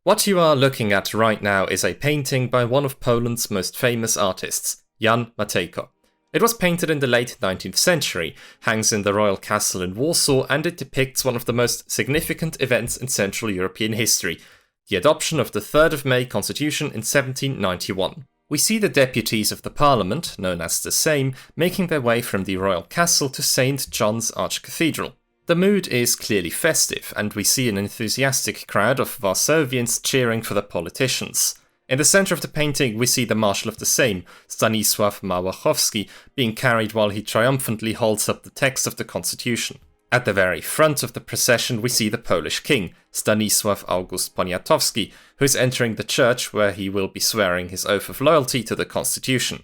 What you are looking at right now is a painting by one of Poland's most famous artists, Jan Matejko. It was painted in the late 19th century, hangs in the royal castle in Warsaw, and it depicts one of the most significant events in Central European history, the adoption of the 3rd of May Constitution in 1791. We see the deputies of the parliament, known as the Sejm, making their way from the royal castle to St. John's Archcathedral. The mood is clearly festive, and we see an enthusiastic crowd of Warsawians cheering for the politicians. In the centre of the painting we see the Marshal of the Sejm, Stanisław Małachowski, being carried while he triumphantly holds up the text of the constitution. At the very front of the procession we see the Polish king, Stanisław August Poniatowski, who is entering the church where he will be swearing his oath of loyalty to the constitution.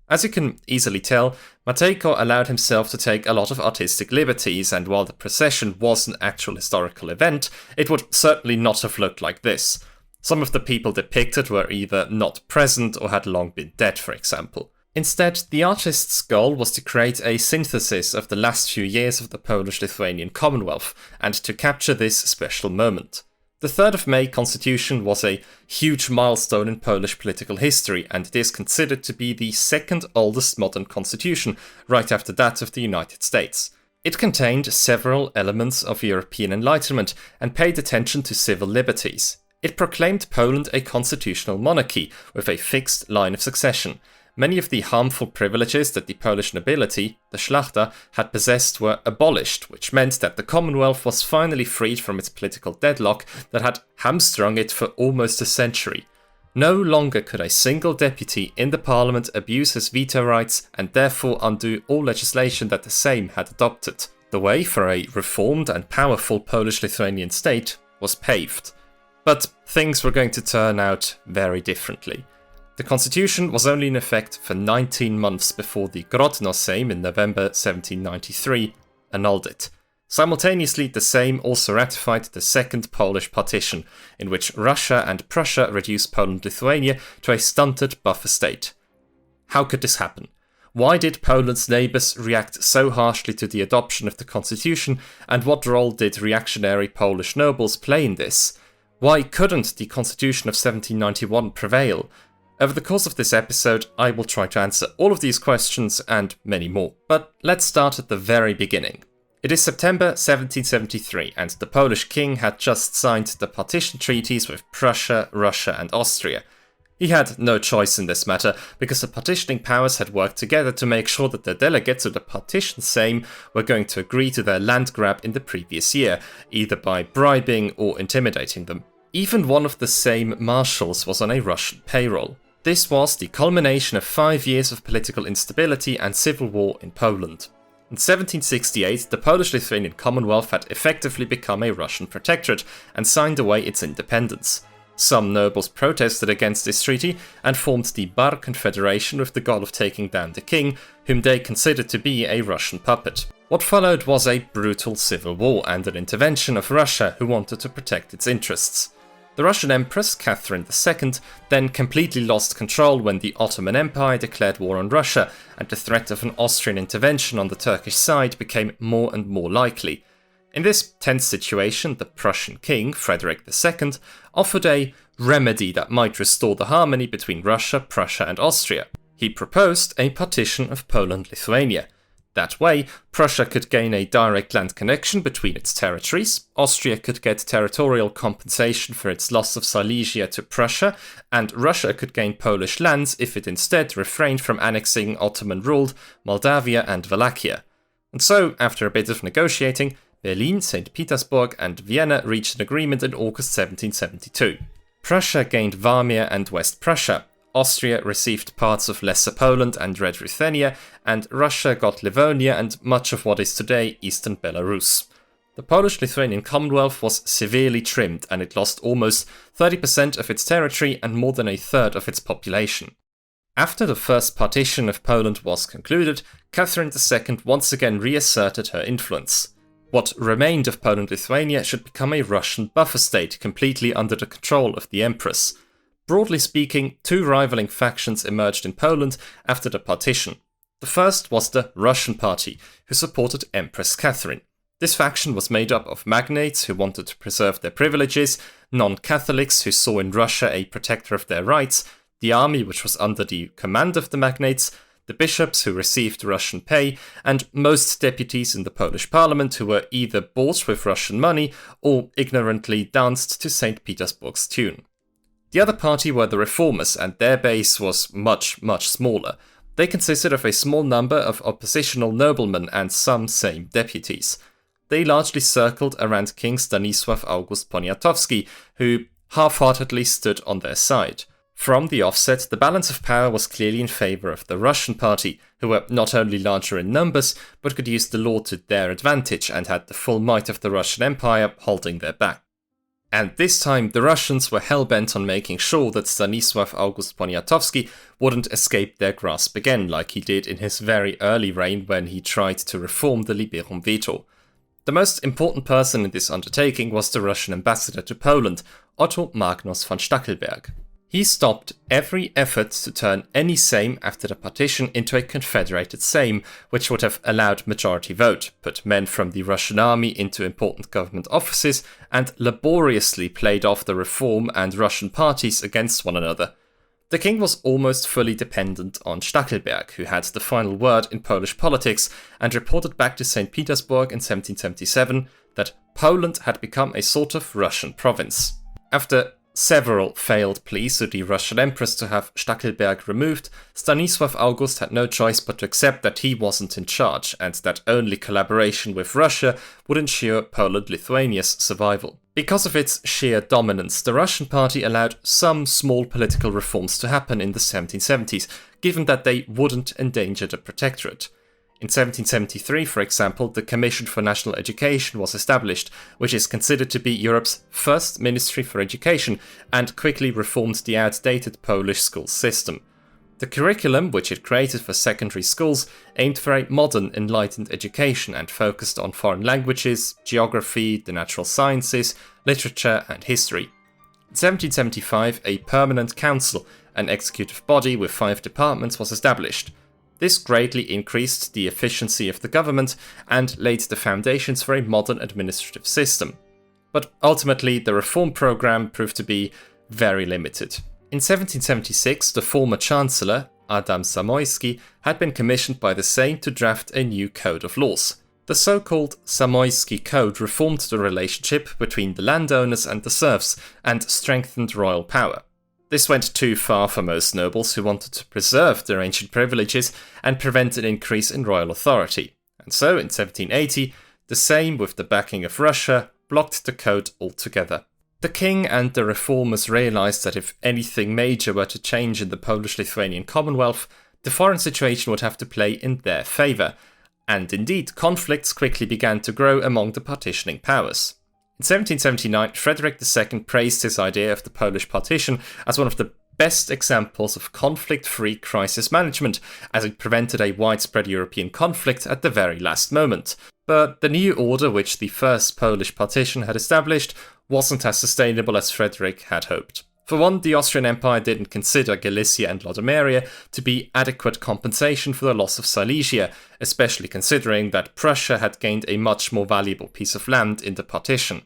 As you can easily tell, Matejko allowed himself to take a lot of artistic liberties, and while the procession was an actual historical event, it would certainly not have looked like this. Some of the people depicted were either not present or had long been dead, for example. Instead, the artist's goal was to create a synthesis of the last few years of the Polish-Lithuanian Commonwealth, and to capture this special moment. The 3rd of May Constitution was a huge milestone in Polish political history, and it is considered to be the second oldest modern constitution, right after that of the United States. It contained several elements of European Enlightenment and paid attention to civil liberties. It proclaimed Poland a constitutional monarchy with a fixed line of succession. Many of the harmful privileges that the Polish nobility, the Szlachta, had possessed were abolished, which meant that the Commonwealth was finally freed from its political deadlock that had hamstrung it for almost a century. No longer could a single deputy in the parliament abuse his veto rights and therefore undo all legislation that the Sejm had adopted. The way for a reformed and powerful Polish-Lithuanian state was paved. But things were going to turn out very differently. The constitution was only in effect for 19 months before the Grodno Sejm in November 1793 annulled it. Simultaneously, the Sejm also ratified the Second Polish Partition, in which Russia and Prussia reduced Poland-Lithuania to a stunted buffer state. How could this happen? Why did Poland's neighbours react so harshly to the adoption of the constitution, and what role did reactionary Polish nobles play in this? Why couldn't the Constitution of 1791 prevail? Over the course of this episode, I will try to answer all of these questions and many more. But let's start at the very beginning. It is September 1773, and the Polish king had just signed the partition treaties with Prussia, Russia and Austria. He had no choice in this matter, because the partitioning powers had worked together to make sure that the delegates of the partition Sejm were going to agree to their land grab in the previous year, either by bribing or intimidating them. Even one of the Sejm marshals was on a Russian payroll. This was the culmination of 5 years of political instability and civil war in Poland. In 1768, the Polish-Lithuanian Commonwealth had effectively become a Russian protectorate and signed away its independence. Some nobles protested against this treaty and formed the Bar-Confederation with the goal of taking down the king, whom they considered to be a Russian puppet. What followed was a brutal civil war and an intervention of Russia, who wanted to protect its interests. The Russian Empress, Catherine II, then completely lost control when the Ottoman Empire declared war on Russia, and the threat of an Austrian intervention on the Turkish side became more and more likely. In this tense situation, the Prussian king, Frederick II, offered a remedy that might restore the harmony between Russia, Prussia and Austria. He proposed a partition of Poland-Lithuania. That way, Prussia could gain a direct land connection between its territories, Austria could get territorial compensation for its loss of Silesia to Prussia, and Russia could gain Polish lands if it instead refrained from annexing Ottoman-ruled Moldavia and Wallachia. And so, after a bit of negotiating, Berlin, St. Petersburg and Vienna reached an agreement in August 1772. Prussia gained Warmia and West Prussia, Austria received parts of Lesser Poland and Red Ruthenia, and Russia got Livonia and much of what is today Eastern Belarus. The Polish-Lithuanian Commonwealth was severely trimmed, and it lost almost 30% of its territory and more than a third of its population. After the First Partition of Poland was concluded, Catherine II once again reasserted her influence. What remained of Poland-Lithuania should become a Russian buffer state completely under the control of the Empress. Broadly speaking, two rivaling factions emerged in Poland after the partition. The first was the Russian Party, who supported Empress Catherine. This faction was made up of magnates who wanted to preserve their privileges, non-Catholics who saw in Russia a protector of their rights, the army which was under the command of the magnates, the bishops who received Russian pay, and most deputies in the Polish parliament who were either bought with Russian money or ignorantly danced to St. Petersburg's tune. The other party were the reformers, and their base was much, much smaller. They consisted of a small number of oppositional noblemen and some Sejm deputies. They largely circled around King Stanisław August Poniatowski, who half-heartedly stood on their side. From the offset, the balance of power was clearly in favour of the Russian party, who were not only larger in numbers, but could use the law to their advantage and had the full might of the Russian Empire holding their back. And this time, the Russians were hell-bent on making sure that Stanisław August Poniatowski wouldn't escape their grasp again, like he did in his very early reign when he tried to reform the liberum veto. The most important person in this undertaking was the Russian ambassador to Poland, Otto Magnus von Stackelberg. He stopped every effort to turn any Sejm after the partition into a confederated Sejm, which would have allowed majority vote, put men from the Russian army into important government offices, and laboriously played off the reform and Russian parties against one another. The king was almost fully dependent on Stackelberg, who had the final word in Polish politics, and reported back to St. Petersburg in 1777 that Poland had become a sort of Russian province. After several failed pleas to the Russian Empress to have Stackelberg removed, Stanisław August had no choice but to accept that he wasn't in charge, and that only collaboration with Russia would ensure Poland-Lithuania's survival. Because of its sheer dominance, the Russian party allowed some small political reforms to happen in the 1770s, given that they wouldn't endanger the protectorate. In 1773, for example, the Commission for National Education was established, which is considered to be Europe's first ministry for education, and quickly reformed the outdated Polish school system. The curriculum, which it created for secondary schools, aimed for a modern, enlightened education and focused on foreign languages, geography, the natural sciences, literature, and history. In 1775, a permanent council, an executive body with 5 departments, was established. This greatly increased the efficiency of the government and laid the foundations for a modern administrative system. But ultimately, the reform program proved to be very limited. In 1776, the former Chancellor, Adam Zamoyski, had been commissioned by the Sejm to draft a new code of laws. The so-called Zamoyski Code reformed the relationship between the landowners and the serfs and strengthened royal power. This went too far for most nobles who wanted to preserve their ancient privileges and prevent an increase in royal authority. And so, in 1780, the Sejm, with the backing of Russia, blocked the code altogether. The king and the reformers realized that if anything major were to change in the Polish-Lithuanian Commonwealth, the foreign situation would have to play in their favour, and indeed conflicts quickly began to grow among the partitioning powers. In 1779, Frederick II praised his idea of the Polish partition as one of the best examples of conflict-free crisis management, as it prevented a widespread European conflict at the very last moment. But the new order which the first Polish partition had established wasn't as sustainable as Frederick had hoped. For one, the Austrian Empire didn't consider Galicia and Lodomeria to be adequate compensation for the loss of Silesia, especially considering that Prussia had gained a much more valuable piece of land in the partition.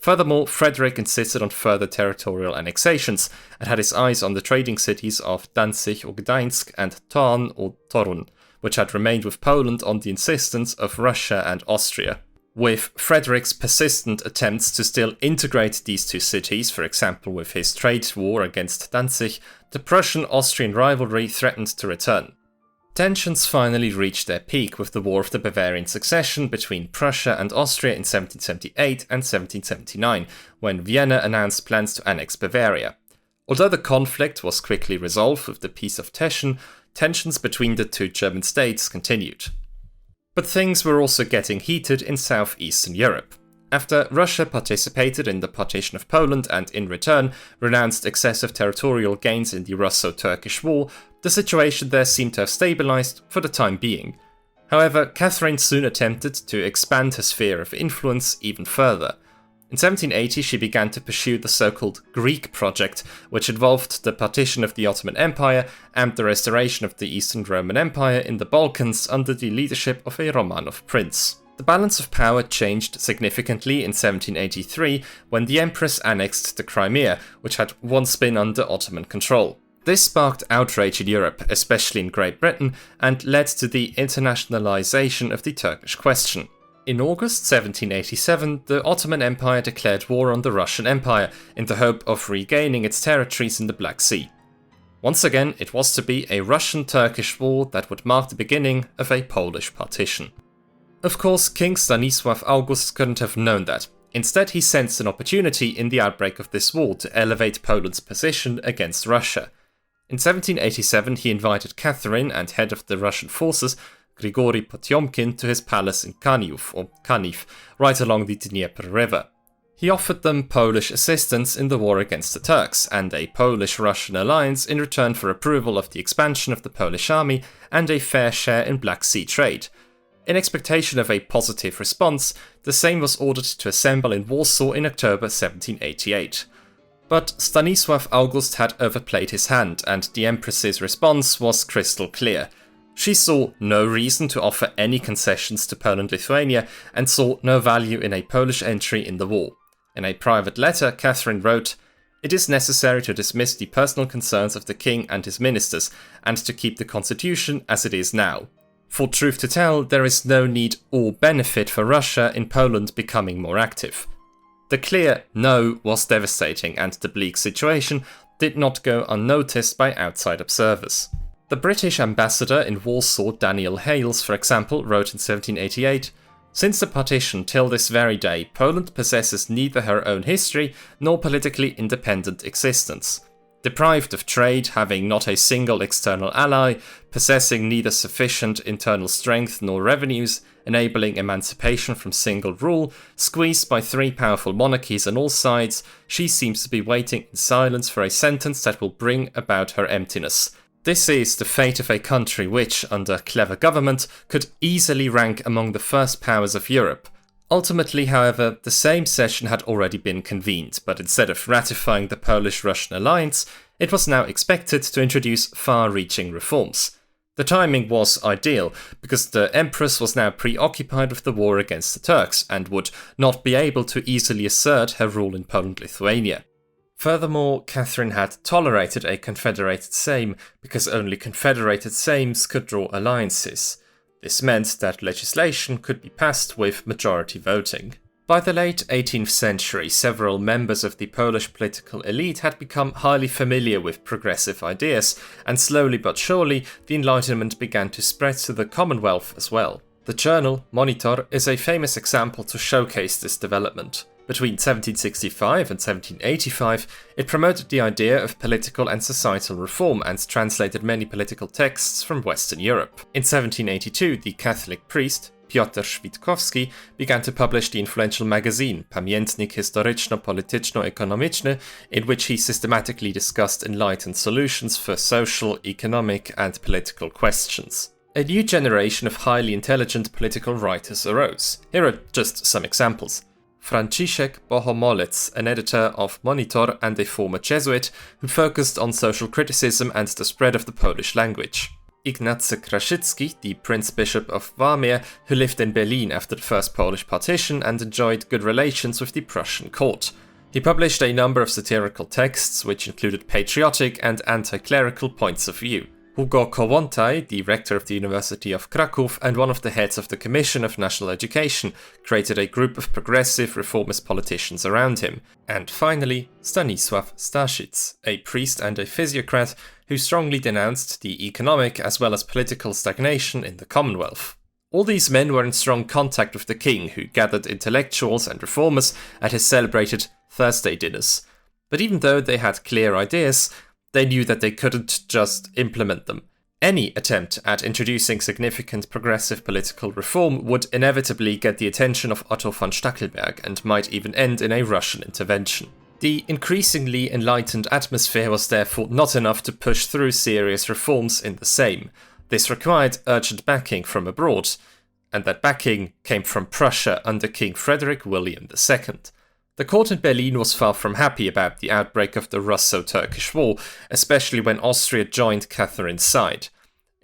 Furthermore, Frederick insisted on further territorial annexations and had his eyes on the trading cities of Danzig or Gdańsk and Tarn or Torun, which had remained with Poland on the insistence of Russia and Austria. With Frederick's persistent attempts to still integrate these two cities, for example with his trade war against Danzig, the Prussian-Austrian rivalry threatened to return. Tensions finally reached their peak with the War of the Bavarian Succession between Prussia and Austria in 1778 and 1779, when Vienna announced plans to annex Bavaria. Although the conflict was quickly resolved with the Peace of Teschen, tensions between the two German states continued. But things were also getting heated in southeastern Europe. After Russia participated in the Partition of Poland and in return renounced excessive territorial gains in the Russo-Turkish War, the situation there seemed to have stabilized for the time being. However, Catherine soon attempted to expand her sphere of influence even further. In 1780, she began to pursue the so-called Greek project, which involved the partition of the Ottoman Empire and the restoration of the Eastern Roman Empire in the Balkans under the leadership of a Romanov prince. The balance of power changed significantly in 1783 when the Empress annexed the Crimea, which had once been under Ottoman control. This sparked outrage in Europe, especially in Great Britain, and led to the internationalization of the Turkish question. In August 1787, the Ottoman Empire declared war on the Russian Empire in the hope of regaining its territories in the Black Sea. Once again, it was to be a Russian-Turkish war that would mark the beginning of a Polish partition. Of course, King Stanisław August couldn't have known that. Instead, he sensed an opportunity in the outbreak of this war to elevate Poland's position against Russia. In 1787, he invited Catherine and head of the Russian forces, Grigory Potyomkin, to his palace in Kaniv, right along the Dnieper River. He offered them Polish assistance in the war against the Turks and a Polish-Russian alliance in return for approval of the expansion of the Polish army and a fair share in Black Sea trade. In expectation of a positive response, the Sejm was ordered to assemble in Warsaw in October 1788. But Stanisław August had overplayed his hand, and the Empress's response was crystal clear. She saw no reason to offer any concessions to Poland-Lithuania and saw no value in a Polish entry in the war. In a private letter, Catherine wrote, "It is necessary to dismiss the personal concerns of the king and his ministers, and to keep the constitution as it is now. For truth to tell, there is no need or benefit for Russia in Poland becoming more active." The clear no was devastating, and the bleak situation did not go unnoticed by outside observers. The British ambassador in Warsaw, Daniel Hales, for example, wrote in 1788, "Since the partition till this very day, Poland possesses neither her own history nor politically independent existence. Deprived of trade, having not a single external ally, possessing neither sufficient internal strength nor revenues, enabling emancipation from single rule, squeezed by three powerful monarchies on all sides, she seems to be waiting in silence for a sentence that will bring about her emptiness. This is the fate of a country which, under clever government, could easily rank among the first powers of Europe." Ultimately, however, the same session had already been convened, but instead of ratifying the Polish-Russian alliance, it was now expected to introduce far-reaching reforms. The timing was ideal, because the Empress was now preoccupied with the war against the Turks, and would not be able to easily assert her rule in Poland-Lithuania. Furthermore, Catherine had tolerated a confederated Sejm, because only confederated Sejms could draw alliances. This meant that legislation could be passed with majority voting. By the late 18th century, several members of the Polish political elite had become highly familiar with progressive ideas, and slowly but surely, the Enlightenment began to spread to the Commonwealth as well. The journal, Monitor, is a famous example to showcase this development. Between 1765 and 1785, it promoted the idea of political and societal reform and translated many political texts from Western Europe. In 1782, the Catholic priest, Piotr Świtkowski, began to publish the influential magazine Pamiętnik Historyczno-Polityczno-Ekonomiczny, in which he systematically discussed enlightened solutions for social, economic, and political questions. A new generation of highly intelligent political writers arose. Here are just some examples. Franciszek Bohomolec, an editor of Monitor and a former Jesuit, who focused on social criticism and the spread of the Polish language. Ignacy Krasicki, the Prince-Bishop of Warmia, who lived in Berlin after the First Polish Partition and enjoyed good relations with the Prussian court. He published a number of satirical texts which included patriotic and anti-clerical points of view. Hugo Kołłątaj, the rector of the University of Kraków and one of the heads of the Commission of National Education, created a group of progressive reformist politicians around him. And finally, Stanisław Staszic, a priest and a physiocrat who strongly denounced the economic as well as political stagnation in the Commonwealth. All these men were in strong contact with the king, who gathered intellectuals and reformers at his celebrated Thursday dinners. But even though they had clear ideas, they knew that they couldn't just implement them. Any attempt at introducing significant progressive political reform would inevitably get the attention of Otto von Stackelberg and might even end in a Russian intervention. The increasingly enlightened atmosphere was therefore not enough to push through serious reforms in the Sejm. This required urgent backing from abroad, and that backing came from Prussia under King Frederick William II. The court in Berlin was far from happy about the outbreak of the Russo-Turkish War, especially when Austria joined Catherine's side.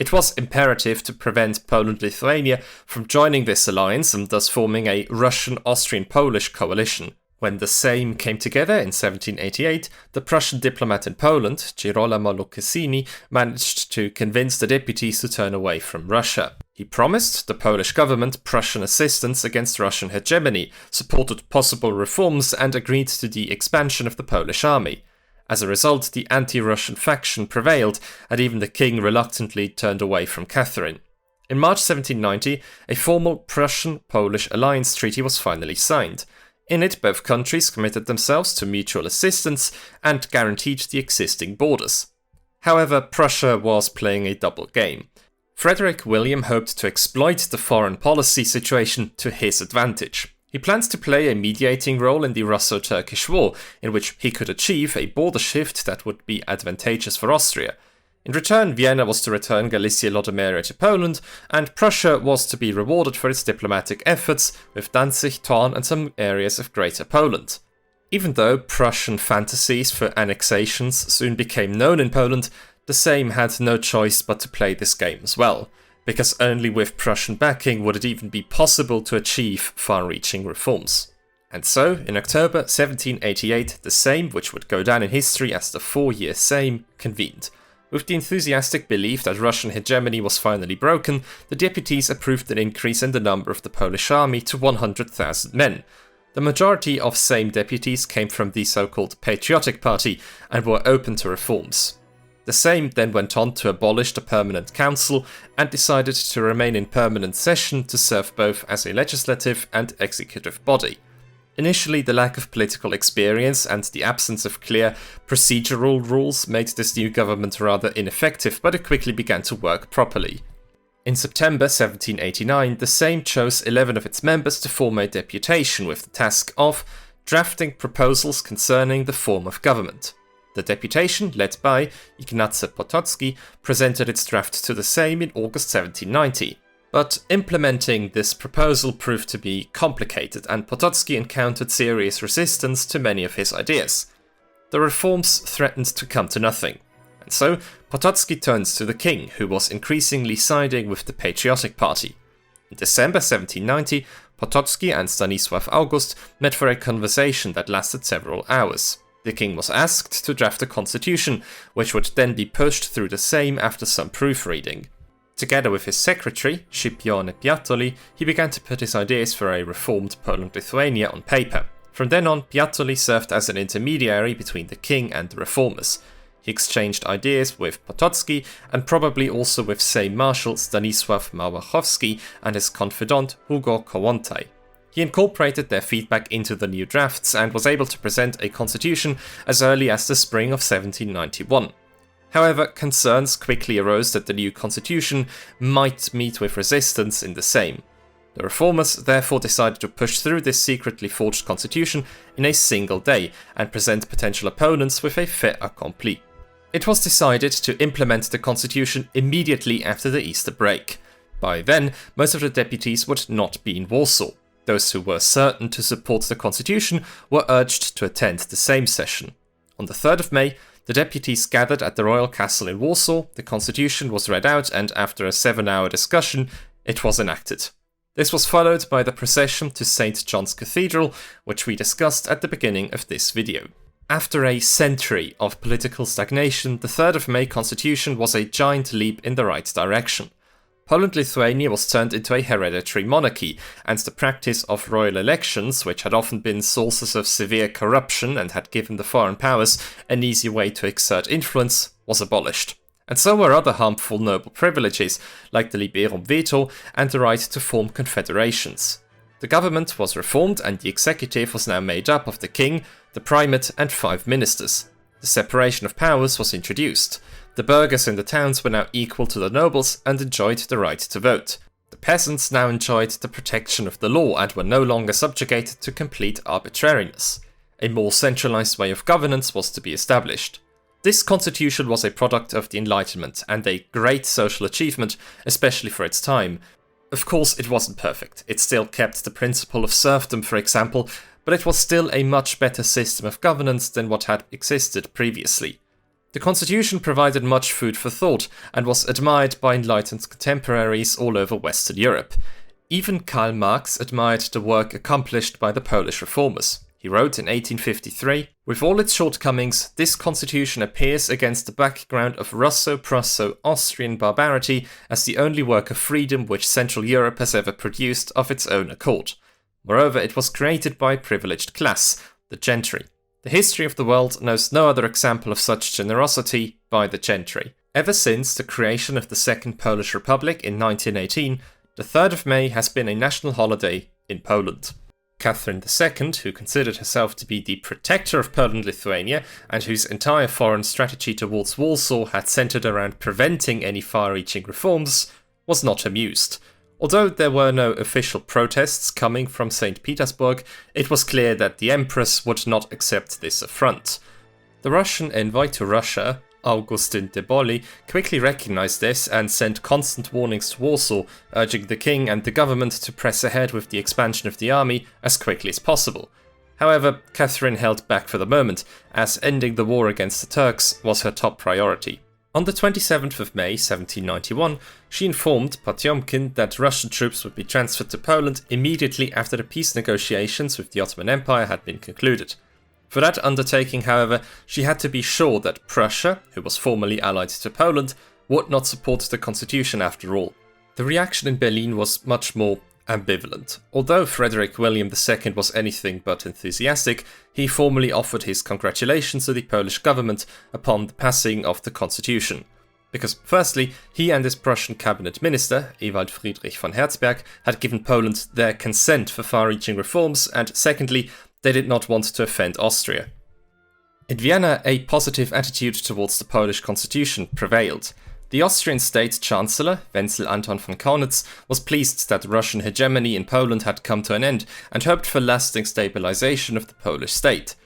It was imperative to prevent Poland-Lithuania from joining this alliance and thus forming a Russian-Austrian-Polish coalition. When the Sejm came together in 1788, the Prussian diplomat in Poland, Girolamo Lucchesini, managed to convince the deputies to turn away from Russia. He promised the Polish government Prussian assistance against Russian hegemony, supported possible reforms, and agreed to the expansion of the Polish army. As a result, the anti-Russian faction prevailed, and even the king reluctantly turned away from Catherine. In March 1790, a formal Prussian-Polish alliance treaty was finally signed. In it, both countries committed themselves to mutual assistance and guaranteed the existing borders. However, Prussia was playing a double game. Frederick William hoped to exploit the foreign policy situation to his advantage. He planned to play a mediating role in the Russo-Turkish War, in which he could achieve a border shift that would be advantageous for Austria. In return, Vienna was to return Galicia-Lodomeria to Poland, and Prussia was to be rewarded for its diplomatic efforts with Danzig, Thorn and some areas of Greater Poland. Even though Prussian fantasies for annexations soon became known in Poland, the Sejm had no choice but to play this game as well, because only with Prussian backing would it even be possible to achieve far-reaching reforms. And so, in October 1788, the Sejm, which would go down in history as the 4-year Sejm, convened. With the enthusiastic belief that Russian hegemony was finally broken, the deputies approved an increase in the number of the Polish army to 100,000 men. The majority of Sejm deputies came from the so-called Patriotic Party and were open to reforms. The Sejm then went on to abolish the Permanent Council and decided to remain in permanent session to serve both as a legislative and executive body. Initially, the lack of political experience and the absence of clear procedural rules made this new government rather ineffective, but it quickly began to work properly. In September 1789, the Sejm chose 11 of its members to form a deputation with the task of drafting proposals concerning the form of government. The deputation, led by Ignacy Potocki, presented its draft to the Sejm in August 1790. But implementing this proposal proved to be complicated, and Potocki encountered serious resistance to many of his ideas. The reforms threatened to come to nothing, and so Potocki turned to the king, who was increasingly siding with the Patriotic Party. In December 1790, Potocki and Stanisław August met for a conversation that lasted several hours. The king was asked to draft a constitution, which would then be pushed through the Sejm after some proofreading. Together with his secretary, Scipione Piattoli, he began to put his ideas for a reformed Poland-Lithuania on paper. From then on, Piattoli served as an intermediary between the king and the reformers. He exchanged ideas with Potocki and probably also with Sejm Marshal Stanisław Małachowski and his confidant Hugo Kołłątaj. He incorporated their feedback into the new drafts and was able to present a constitution as early as the spring of 1791. However, concerns quickly arose that the new constitution might meet with resistance in the Sejm. The reformers therefore decided to push through this secretly forged constitution in a single day and present potential opponents with a fait accompli. It was decided to implement the constitution immediately after the Easter break. By then, most of the deputies would not be in Warsaw. Those who were certain to support the constitution were urged to attend the Sejm session. On the 3rd of May, the deputies gathered at the royal castle in Warsaw, the constitution was read out, and after a 7-hour discussion, it was enacted. This was followed by the procession to St. John's Cathedral, which we discussed at the beginning of this video. After a century of political stagnation, the 3rd of May constitution was a giant leap in the right direction. Poland-Lithuania was turned into a hereditary monarchy, and the practice of royal elections, which had often been sources of severe corruption and had given the foreign powers an easy way to exert influence, was abolished. And so were other harmful noble privileges, like the liberum veto and the right to form confederations. The government was reformed, and the executive was now made up of the king, the primate and 5 ministers. The separation of powers was introduced. The burghers in the towns were now equal to the nobles and enjoyed the right to vote. The peasants now enjoyed the protection of the law and were no longer subjugated to complete arbitrariness. A more centralized way of governance was to be established. This constitution was a product of the Enlightenment and a great social achievement, especially for its time. Of course, it wasn't perfect. It still kept the principle of serfdom, for example, but it was still a much better system of governance than what had existed previously. The constitution provided much food for thought and was admired by enlightened contemporaries all over Western Europe. Even Karl Marx admired the work accomplished by the Polish reformers. He wrote in 1853, "With all its shortcomings, this constitution appears against the background of Russo-Prusso-Austrian barbarity as the only work of freedom which Central Europe has ever produced of its own accord. Moreover, it was created by a privileged class, the gentry. The history of the world knows no other example of such generosity by the gentry. Ever since the creation of the Second Polish Republic in 1918, the 3rd of May has been a national holiday in Poland." Catherine II, who considered herself to be the protector of Poland-Lithuania and whose entire foreign strategy towards Warsaw had centered around preventing any far-reaching reforms, was not amused. Although there were no official protests coming from St. Petersburg, it was clear that the Empress would not accept this affront. The Russian envoy to Russia, Augustin Deboli, quickly recognized this and sent constant warnings to Warsaw, urging the king and the government to press ahead with the expansion of the army as quickly as possible. However, Catherine held back for the moment, as ending the war against the Turks was her top priority. On the 27th of May 1791, she informed Potiomkin that Russian troops would be transferred to Poland immediately after the peace negotiations with the Ottoman Empire had been concluded. For that undertaking, however, she had to be sure that Prussia, who was formally allied to Poland, would not support the constitution after all. The reaction in Berlin was much more ambivalent. Although Frederick William II was anything but enthusiastic, he formally offered his congratulations to the Polish government upon the passing of the constitution. Because firstly, he and his Prussian cabinet minister, Ewald Friedrich von Herzberg, had given Poland their consent for far-reaching reforms, and secondly, they did not want to offend Austria. In Vienna, a positive attitude towards the Polish constitution prevailed. The Austrian state chancellor, Wenzel Anton von Kaunitz, was pleased that Russian hegemony in Poland had come to an end and hoped for lasting stabilization of the Polish state.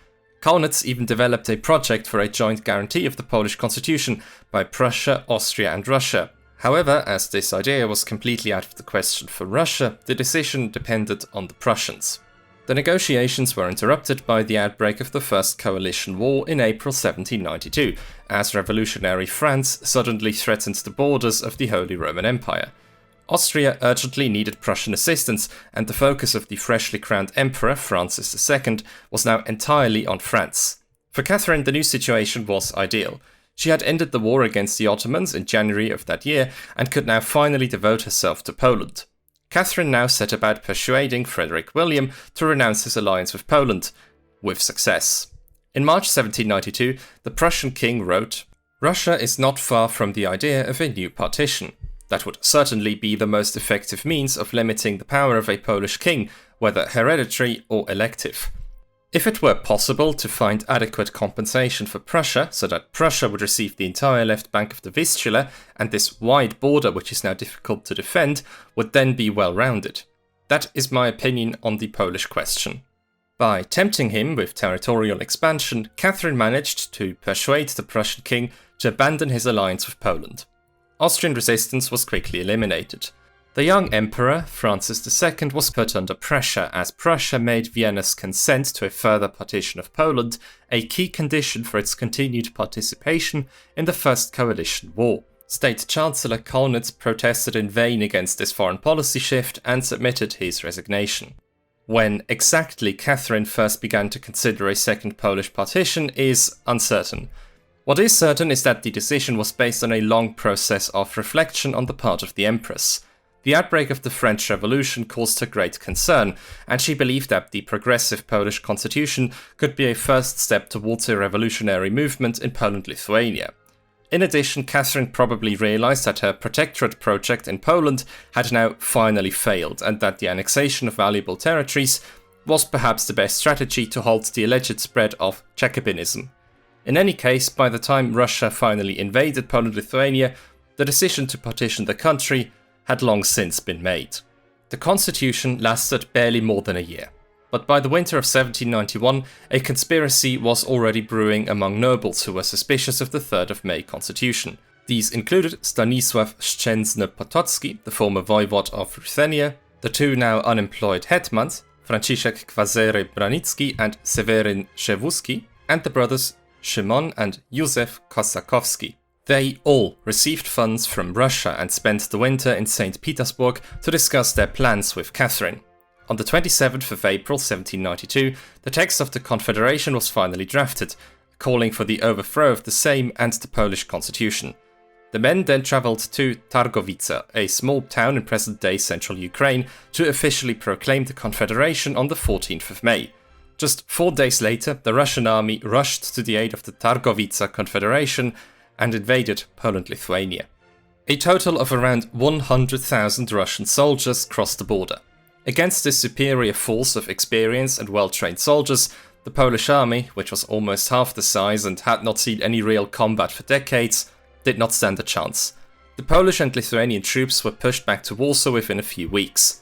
Kaunitz even developed a project for a joint guarantee of the Polish constitution by Prussia, Austria and Russia. However, as this idea was completely out of the question for Russia, the decision depended on the Prussians. The negotiations were interrupted by the outbreak of the First Coalition War in April 1792, as revolutionary France suddenly threatened the borders of the Holy Roman Empire. Austria urgently needed Prussian assistance, and the focus of the freshly crowned Emperor Francis II was now entirely on France. For Catherine, the new situation was ideal. She had ended the war against the Ottomans in January of that year, and could now finally devote herself to Poland. Catherine now set about persuading Frederick William to renounce his alliance with Poland, with success. In March 1792, the Prussian king wrote, "Russia is not far from the idea of a new partition. That would certainly be the most effective means of limiting the power of a Polish king, whether hereditary or elective. If it were possible to find adequate compensation for Prussia, so that Prussia would receive the entire left bank of the Vistula, and this wide border, which is now difficult to defend, would then be well-rounded. That is my opinion on the Polish question." By tempting him with territorial expansion, Catherine managed to persuade the Prussian king to abandon his alliance with Poland. Austrian resistance was quickly eliminated. The young emperor, Francis II, was put under pressure as Prussia made Vienna's consent to a further partition of Poland a key condition for its continued participation in the First Coalition War. State Chancellor Kaunitz protested in vain against this foreign policy shift and submitted his resignation. When exactly Catherine first began to consider a second Polish partition is uncertain. What is certain is that the decision was based on a long process of reflection on the part of the Empress. The outbreak of the French Revolution caused her great concern, and she believed that the progressive Polish constitution could be a first step towards a revolutionary movement in Poland-Lithuania. In addition, Catherine probably realized that her protectorate project in Poland had now finally failed, and that the annexation of valuable territories was perhaps the best strategy to halt the alleged spread of Jacobinism. In any case, by the time Russia finally invaded Poland-Lithuania, the decision to partition the country had long since been made. The constitution lasted barely more than a year, but by the winter of 1791, a conspiracy was already brewing among nobles who were suspicious of the 3rd of May constitution. These included Stanisław Szczęsny-Potocki, the former voivode of Ruthenia, the two now unemployed hetmans, Franciszek Kwasery Branicki and Seweryn Przewózki, and the brothers Szymon and Józef Kosakowski. They all received funds from Russia and spent the winter in St. Petersburg to discuss their plans with Catherine. On the 27th of April 1792, the text of the Confederation was finally drafted, calling for the overthrow of the Sejm and the Polish constitution. The men then travelled to Targowica, a small town in present-day central Ukraine, to officially proclaim the Confederation on the 14th of May. Just 4 days later, the Russian army rushed to the aid of the Targowica-Confederation and invaded Poland-Lithuania. A total of around 100,000 Russian soldiers crossed the border. Against this superior force of experienced and well-trained soldiers, the Polish army, which was almost half the size and had not seen any real combat for decades, did not stand a chance. The Polish and Lithuanian troops were pushed back to Warsaw within a few weeks.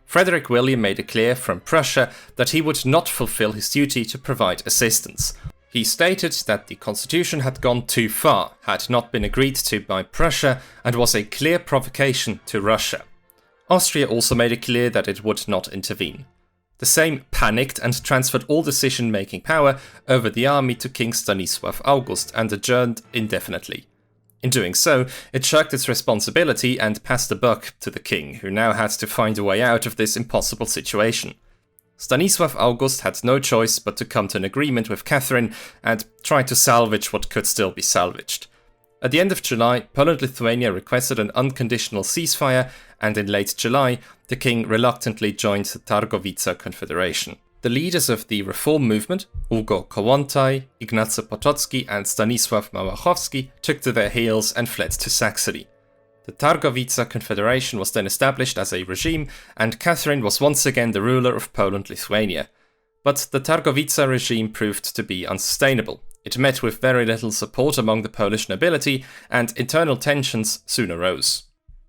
Frederick William made it clear from Prussia that he would not fulfill his duty to provide assistance. He stated that the constitution had gone too far, had not been agreed to by Prussia, and was a clear provocation to Russia. Austria also made it clear that it would not intervene. The Sejm panicked and transferred all decision-making power over the army to King Stanisław August and adjourned indefinitely. In doing so, it shirked its responsibility and passed the buck to the king, who now had to find a way out of this impossible situation. Stanisław August had no choice but to come to an agreement with Catherine and try to salvage what could still be salvaged. At the end of July, Poland-Lithuania requested an unconditional ceasefire, and in late July, the king reluctantly joined the Targowica-Confederation. The leaders of the reform movement, Hugo Kołłątaj, Ignacy Potocki and Stanisław Małachowski, took to their heels and fled to Saxony. The Targowica-Confederation was then established as a regime, and Catherine was once again the ruler of Poland-Lithuania. But the Targowica regime proved to be unsustainable. It met with very little support among the Polish nobility, and internal tensions soon arose.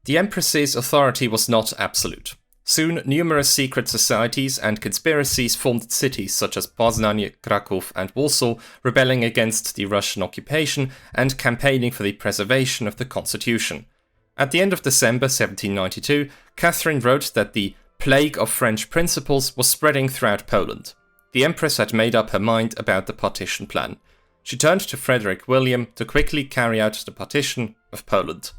The Empress's authority was not absolute. Soon, numerous secret societies and conspiracies formed cities such as Poznań, Kraków, and Warsaw, rebelling against the Russian occupation and campaigning for the preservation of the constitution. At the end of December 1792, Catherine wrote that the plague of French principles was spreading throughout Poland. The Empress had made up her mind about the partition plan. She turned to Frederick William to quickly carry out the partition of Poland.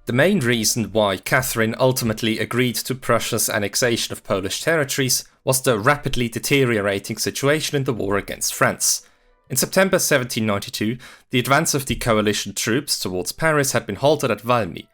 The main reason why Catherine ultimately agreed to Prussia's annexation of Polish territories was the rapidly deteriorating situation in the war against France. In September 1792, the advance of the coalition troops towards Paris had been halted at Valmy.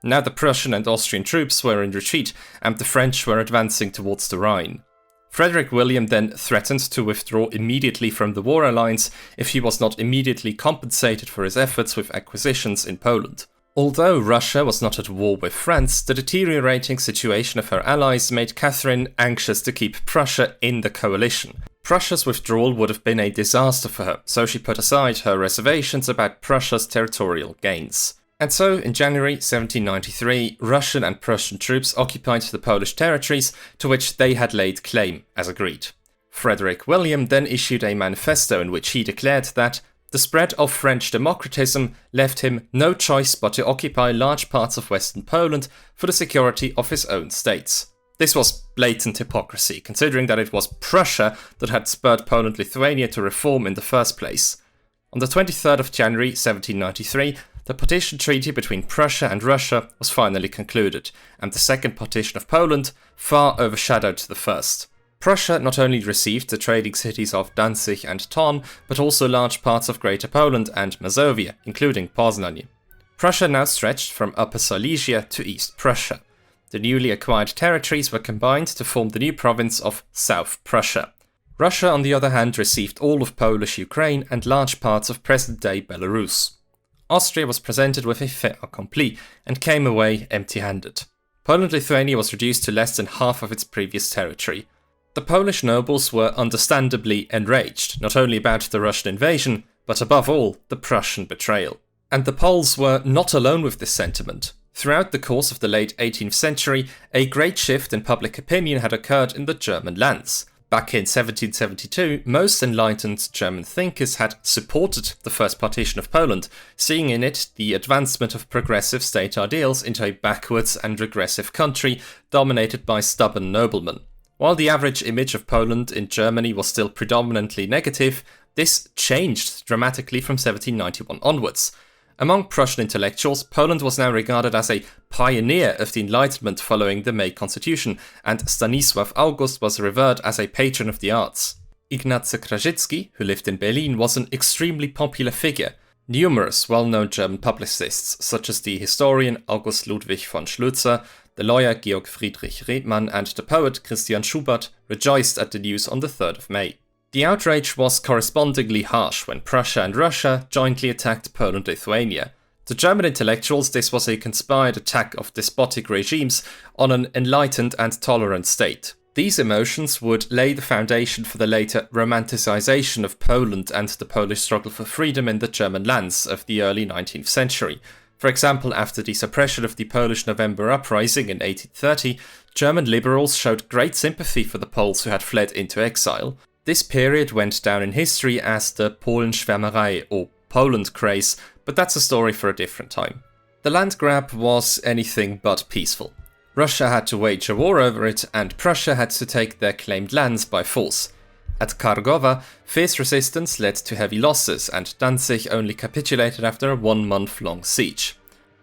Now the Prussian and Austrian troops were in retreat, and the French were advancing towards the Rhine. Frederick William then threatened to withdraw immediately from the war alliance if he was not immediately compensated for his efforts with acquisitions in Poland. Although Russia was not at war with France, the deteriorating situation of her allies made Catherine anxious to keep Prussia in the coalition. Prussia's withdrawal would have been a disaster for her, so she put aside her reservations about Prussia's territorial gains. And so, in January 1793, Russian and Prussian troops occupied the Polish territories to which they had laid claim, as agreed. Frederick William then issued a manifesto in which he declared that the spread of French democratism left him no choice but to occupy large parts of Western Poland for the security of his own states. This was blatant hypocrisy, considering that it was Prussia that had spurred Poland-Lithuania to reform in the first place. On the 23rd of January 1793, the partition treaty between Prussia and Russia was finally concluded, and the Second Partition of Poland far overshadowed the first. Prussia not only received the trading cities of Danzig and Thorn, but also large parts of Greater Poland and Mazovia, including Poznań. Prussia now stretched from Upper Silesia to East Prussia. The newly acquired territories were combined to form the new province of South Prussia. Russia, on the other hand, received all of Polish Ukraine and large parts of present-day Belarus. Austria was presented with a fait accompli and came away empty-handed. Poland-Lithuania was reduced to less than half of its previous territory. The Polish nobles were understandably enraged, not only about the Russian invasion, but above all, the Prussian betrayal. And the Poles were not alone with this sentiment. Throughout the course of the late 18th century, a great shift in public opinion had occurred in the German lands. Back in 1772, most enlightened German thinkers had supported the First Partition of Poland, seeing in it the advancement of progressive state ideals into a backwards and regressive country dominated by stubborn noblemen. While the average image of Poland in Germany was still predominantly negative, This changed dramatically from 1791 onwards. Among Prussian intellectuals, Poland was now regarded as a pioneer of the Enlightenment following the May Constitution, and Stanisław August was revered as a patron of the arts. Ignacy Krasicki, who lived in Berlin, was an extremely popular figure. Numerous well-known German publicists, such as the historian August Ludwig von Schlözer, the lawyer Georg Friedrich Rebmann, and the poet Christian Schubert, rejoiced at the news on the 3rd of May. The outrage was correspondingly harsh when Prussia and Russia jointly attacked Poland-Lithuania. To German intellectuals, this was a conspired attack of despotic regimes on an enlightened and tolerant state. These emotions would lay the foundation for the later romanticization of Poland and the Polish struggle for freedom in the German lands of the early 19th century. For example, after the suppression of the Polish November Uprising in 1830, German liberals showed great sympathy for the Poles who had fled into exile. This period went down in history as the Polenschwärmerei, or Poland craze, but that's a story for a different time. The land grab was anything but peaceful. Russia had to wage a war over it, and Prussia had to take their claimed lands by force. At Kargowa, fierce resistance led to heavy losses, and Danzig only capitulated after a 1-month-long siege.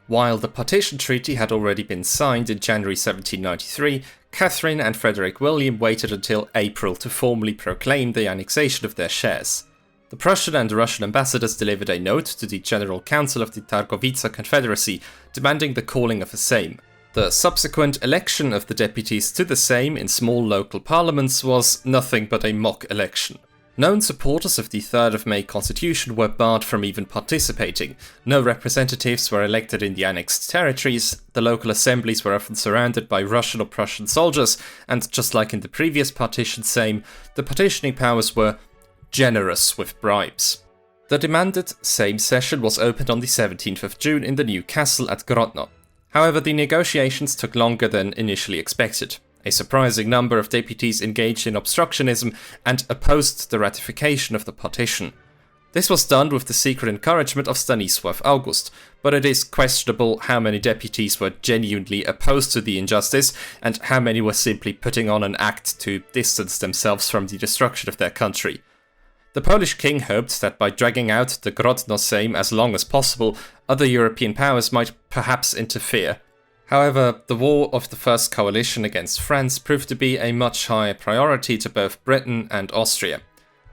While the Partition Treaty had already been signed in January 1793, Catherine and Frederick William waited until April to formally proclaim the annexation of their shares. The Prussian and Russian ambassadors delivered a note to the General Council of the Targowica-Confederacy demanding the calling of a Sejm. The subsequent election of the deputies to the Sejm in small local parliaments was nothing but a mock election. Known supporters of the 3rd of May constitution were barred from even participating. No representatives were elected in the annexed territories, the local assemblies were often surrounded by Russian or Prussian soldiers, and just like in the previous partition Sejm, the partitioning powers were generous with bribes. The demanded Sejm session was opened on the 17th of June in the new castle at Grodno. However, the negotiations took longer than initially expected. A surprising number of deputies engaged in obstructionism and opposed the ratification of the partition. This was done with the secret encouragement of Stanisław August, but it is questionable how many deputies were genuinely opposed to the injustice and how many were simply putting on an act to distance themselves from the destruction of their country. The Polish king hoped that by dragging out the Grodno Sejm as long as possible, other European powers might perhaps interfere. However, the war of the First Coalition against France proved to be a much higher priority to both Britain and Austria.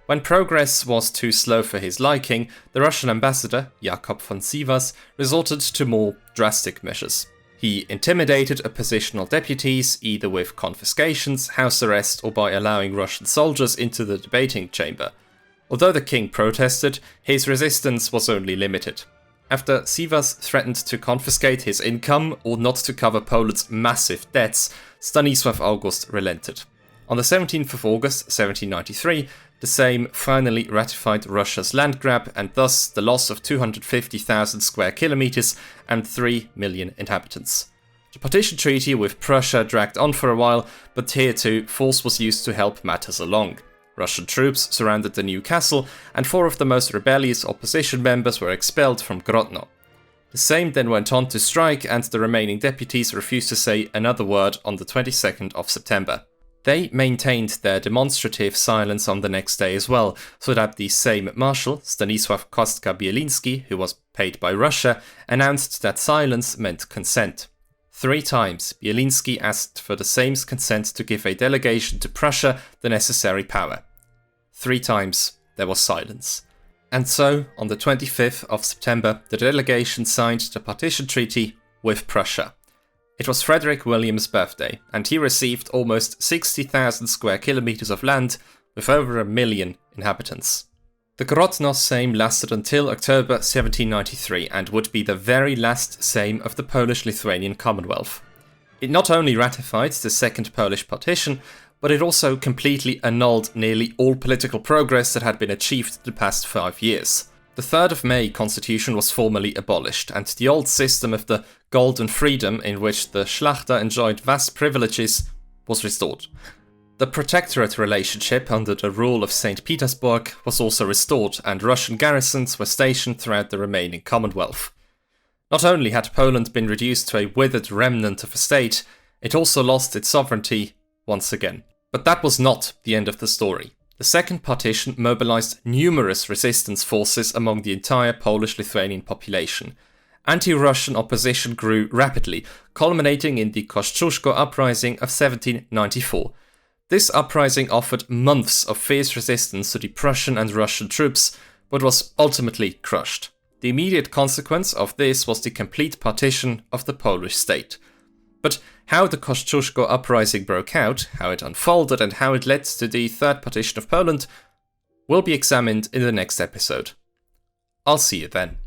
When progress was too slow for his liking, the Russian ambassador, Jakob von Sivas, resorted to more drastic measures. He intimidated oppositional deputies, either with confiscations, house arrest, or by allowing Russian soldiers into the debating chamber. Although the king protested, his resistance was only limited. After Sivas threatened to confiscate his income or not to cover Poland's massive debts, Stanisław August relented. On the 17th of August 1793, the Sejm finally ratified Russia's land grab and thus the loss of 250,000 square kilometers and 3 million inhabitants. The partition treaty with Prussia dragged on for a while, but here too force was used to help matters along. Russian troops surrounded the new castle, and 4 of the most rebellious opposition members were expelled from Grodno. The Sejm then went on to strike, and the remaining deputies refused to say another word on the 22nd of September. They maintained their demonstrative silence on the next day as well, so that the Sejm Marshal, Stanisław Kostka-Bielinski, who was paid by Russia, announced that silence meant consent. 3 times, Bielinski asked for the Sejm's consent to give a delegation to Prussia the necessary power. 3 times, there was silence. And so, on the 25th of September, the delegation signed the partition treaty with Prussia. It was Frederick William's birthday, and he received almost 60,000 square kilometers of land with over 1 million inhabitants. The Grodno Sejm lasted until October 1793 and would be the very last Sejm of the Polish-Lithuanian Commonwealth. It not only ratified the Second Polish Partition, but it also completely annulled nearly all political progress that had been achieved the past 5 years. The 3rd of May constitution was formally abolished, and the old system of the Golden Freedom, in which the Szlachta enjoyed vast privileges, was restored. The protectorate relationship under the rule of St. Petersburg was also restored, and Russian garrisons were stationed throughout the remaining Commonwealth. Not only had Poland been reduced to a withered remnant of a state, it also lost its sovereignty once again. But that was not the end of the story. The second partition mobilized numerous resistance forces among the entire Polish-Lithuanian population. Anti-Russian opposition grew rapidly, culminating in the Kościuszko uprising of 1794. This uprising offered months of fierce resistance to the Prussian and Russian troops, but was ultimately crushed. The immediate consequence of this was the complete partition of the Polish state. But how the Kościuszko uprising broke out, how it unfolded, and how it led to the Third Partition of Poland will be examined in the next episode. I'll see you then.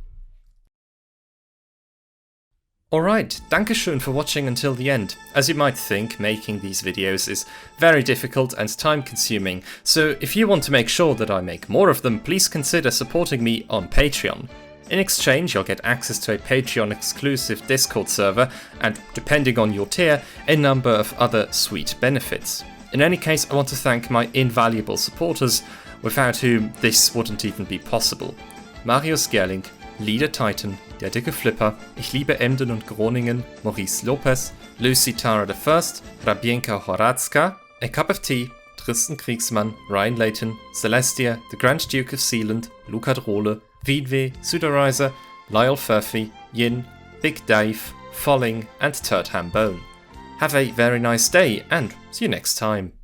Alright, dankeschön for watching until the end. As you might think, making these videos is very difficult and time consuming, so if you want to make sure that I make more of them, please consider supporting me on Patreon. In exchange, you'll get access to a Patreon exclusive Discord server and, depending on your tier, a number of other sweet benefits. In any case, I want to thank my invaluable supporters, without whom this wouldn't even be possible. Marius Gerling, Leader Titan, Der dicke Flipper, Ich liebe Emden und Groningen, Maurice Lopez, Lucy Tara I, Rabienka Horacka, A Cup of Tea, Tristan Kriegsmann, Ryan Layton, Celestia, the Grand Duke of Sealand, Luca Drole, Vidve, Sudarizer, Lyle Furphy, Yin, Big Dave, Folling, and Turd Ham Bone. Have a very nice day, and see you next time.